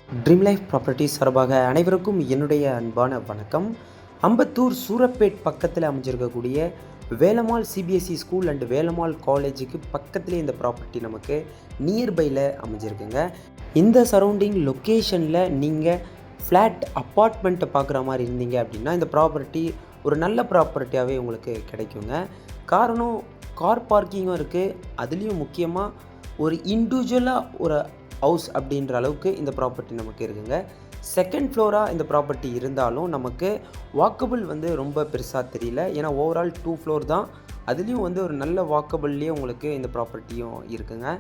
Dream life properties சார்பாக அனைவருக்கும் என்னுடைய அன்பான வணக்கம். அம்பத்தூர் சூரப்பேட் பக்கத்தில் அமைஞ்சிருக்கக்கூடிய Velammal CBSE school and Velammal காலேஜுக்கு பக்கத்துலேயே இந்த ப்ராப்பர்ட்டி நமக்கு நியர்பையில் அமைஞ்சிருக்குங்க. இந்த சரௌண்டிங் லொக்கேஷனில் நீங்கள் ஃப்ளாட் அப்பார்ட்மெண்ட்டை பார்க்குற மாதிரி இருந்தீங்க அப்படின்னா இந்த ப்ராப்பர்ட்டி ஒரு நல்ல ப்ராப்பர்ட்டியாகவே உங்களுக்கு கிடைக்குங்க. காரணம் கார் பார்க்கிங்கும் இருக்குது. அதுலேயும் முக்கியமாக ஒரு இண்டிவிஜுவலாக ஒரு ஹவுஸ் அப்படின்ற அளவுக்கு இந்த ப்ராப்பர்ட்டி நமக்கு இருக்குங்க. செகண்ட் ஃப்ளோராக இந்த ப்ராப்பர்ட்டி இருந்தாலும் நமக்கு வாக்கபிள் ரொம்ப பெருசாக தெரியல. ஏன்னா ஓவரால் 2 ஃப்ளோர் தான். அதுலேயும் ஒரு நல்ல வாக்கபிள்லேயே உங்களுக்கு இந்த ப்ராப்பர்ட்டியும் இருக்குங்க.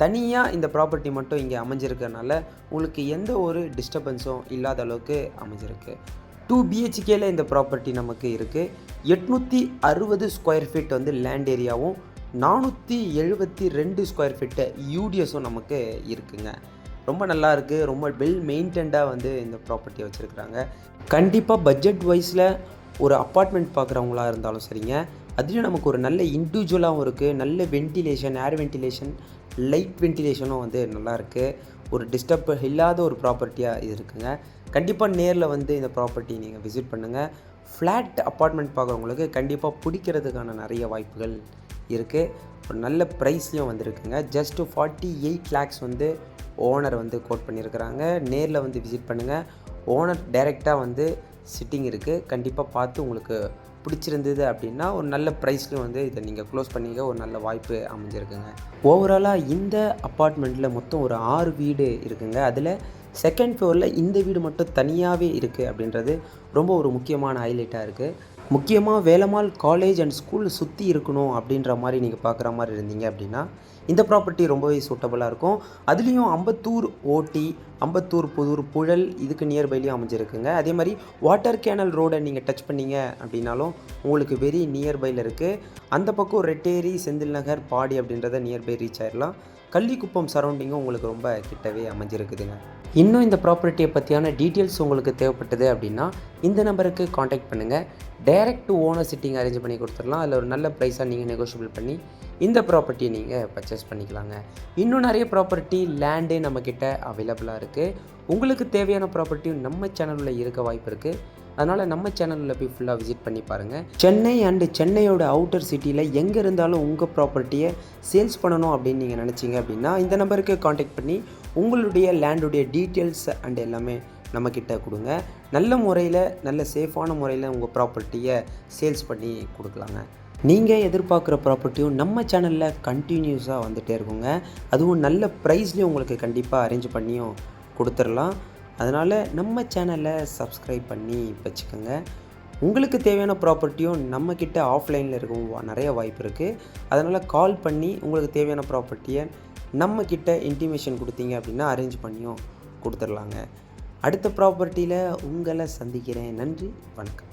தனியாக இந்த ப்ராப்பர்ட்டி மட்டும் இங்கே அமைஞ்சிருக்கிறதுனால உங்களுக்கு எந்த ஒரு டிஸ்டர்பன்ஸும் இல்லாத அளவுக்கு அமைஞ்சிருக்கு. 2 பிஹெச்கேல இந்த ப்ராப்பர்ட்டி நமக்கு இருக்குது. 860 ஸ்கொயர் ஃபீட் லேண்ட் ஏரியாவும் 472 ஸ்கொயர் ஃபீட்டு யூடிஎஸும் நமக்கு இருக்குங்க. ரொம்ப நல்லா இருக்குது. ரொம்ப வெல் மெயின்டெண்டாக இந்த ப்ராப்பர்ட்டியை வச்சுருக்குறாங்க. கண்டிப்பாக பட்ஜெட் வைஸில் ஒரு அப்பார்ட்மெண்ட் பார்க்குறவங்களா இருந்தாலும் சரிங்க, அதுலேயும் நமக்கு ஒரு நல்ல இண்டிவிஜுவலாகவும் இருக்குது. நல்ல வென்டிலேஷன், ஏர் வென்டிலேஷன், லைட் வென்டிலேஷனும் நல்லா இருக்குது. ஒரு டிஸ்டர்ப் இல்லாத ஒரு ப்ராப்பர்ட்டியாக இது இருக்குங்க. கண்டிப்பாக நேரில் இந்த ப்ராப்பர்ட்டி நீங்கள் விசிட் பண்ணுங்கள். ஃப்ளாட் அப்பார்ட்மெண்ட் பார்க்குறவங்களுக்கு கண்டிப்பாக பிடிக்கிறதுக்கான நிறைய வாய்ப்புகள் இருக்குது. ஒரு நல்ல ப்ரைஸ்லேயும் இருக்குங்க. ஜஸ்ட்டு 48 lakhs ஓனர் கோட் பண்ணியிருக்கிறாங்க. நேரில் விசிட் பண்ணுங்கள். ஓனர் டைரெக்டாக சிட்டிங் இருக்குது. கண்டிப்பாக பார்த்து உங்களுக்கு பிடிச்சிருந்தது அப்படின்னா ஒரு நல்ல ப்ரைஸ்லையும் இதை நீங்கள் க்ளோஸ் பண்ணிக்க ஒரு நல்ல வாய்ப்பு அமைஞ்சிருக்குங்க. ஓவராலாக இந்த அப்பார்ட்மெண்ட்டில் மொத்தம் ஒரு 6 வீடு இருக்குங்க. அதில் செகண்ட் ஃப்ளோரில் இந்த வீடு மட்டும் தனியாகவே இருக்குது அப்படின்றது ரொம்ப ஒரு முக்கியமான ஹைலைட்டாக இருக்குது. முக்கியமாக வேலம்மாள் காலேஜ் அண்ட் ஸ்கூல் சுற்றி இருக்கணும் அப்படின்ற மாதிரி நீங்கள் பார்க்குற மாதிரி இருந்தீங்க அப்படின்னா இந்த ப்ராப்பர்ட்டி ரொம்பவே சூட்டபுளாக இருக்கும். அதுலேயும் அம்பத்தூர் ஓட்டி, அம்பத்தூர் புதூர் புழல் இதுக்கு நியர்பைலையும் அமைஞ்சிருக்குங்க. அதே மாதிரி வாட்டர் கேனல் ரோடை நீங்கள் டச் பண்ணிங்க அப்படின்னாலும் உங்களுக்கு வெரி நியர்பையில் இருக்குது. அந்த பக்கம் ரெட்டேரி, செந்தில் நகர், பாடி அப்படின்றத நியர்பை ரீச் ஆகிடலாம். கள்ளிக்குப்பம் சரௌண்டிங்கும் உங்களுக்கு ரொம்ப கிட்டவே அமைஞ்சிருக்குதுங்க. இன்னும் இந்த ப்ராப்பர்ட்டியை பற்றியான டீட்டெயில்ஸ் உங்களுக்கு தேவைப்பட்டது அப்படின்னா இந்த நம்பருக்கு காண்டாக்ட் பண்ணுங்கள். டைரக்ட் ஓனர் சிட்டிங் அரேஞ்ச் பண்ணி கொடுத்துடலாம். அதில் ஒரு நல்ல ப்ரைஸாக நீங்கள் நெகோஷியபிள் பண்ணி இந்த ப்ராப்பர்ட்டியை நீங்கள் பர்ச்சேஸ் பண்ணிக்கலாங்க. இன்னும் நிறைய ப்ராப்பர்ட்டி லேண்டு நம்மக்கிட்ட அவைலபிளாக இருக்குது. உங்களுக்கு தேவையான ப்ராப்பர்ட்டியும் நம்ம சேனலில் இருக்க வாய்ப்பு இருக்குது. அதனால் நம்ம சேனலில் போய் ஃபுல்லாக விசிட் பண்ணி பாருங்கள். சென்னை அண்டு சென்னையோட அவுட்டர் சிட்டியில் எங்கே இருந்தாலும் உங்கள் ப்ராப்பர்ட்டியை சேல்ஸ் பண்ணணும் அப்படின்னு நீங்கள் நினச்சிங்க அப்படின்னா இந்த நம்பருக்கு காண்டாக்ட் பண்ணி உங்களுடைய லேண்டுடைய டீட்டெயில்ஸ் அண்ட் எல்லாமே நம்மக்கிட்ட கொடுங்க. நல்ல முறையில், நல்ல சேஃபான முறையில் உங்கள் ப்ராப்பர்ட்டியை சேல்ஸ் பண்ணி கொடுக்கலாங்க. நீங்கள் எதிர்பார்க்குற ப்ராப்பர்ட்டியும் நம்ம சேனலில் கண்டினியூஸாக வந்துகிட்டே இருக்குங்க. அதுவும் நல்ல ப்ரைஸ்லேயும் உங்களுக்கு கண்டிப்பாக அரேஞ்ச் பண்ணியும் கொடுத்துடலாம். அதனால் நம்ம சேனலை சப்ஸ்கிரைப் பண்ணி வச்சுக்கோங்க. உங்களுக்கு தேவையான ப்ராப்பர்ட்டியும் நம்மக்கிட்ட ஆஃப்லைனில் இருக்கும் நிறைய வாய்ப்பு இருக்குது. அதனால் கால் பண்ணி உங்களுக்கு தேவையான ப்ராப்பர்ட்டியை நம்மக்கிட்ட இன்டிமேஷன் கொடுத்தீங்க அப்படின்னா அரேஞ்ச் பண்ணியும் கொடுத்துடலாங்க. அடுத்த ப்ராப்பர்ட்டியில் உங்களை சந்திக்கிறேன். நன்றி, வணக்கம்.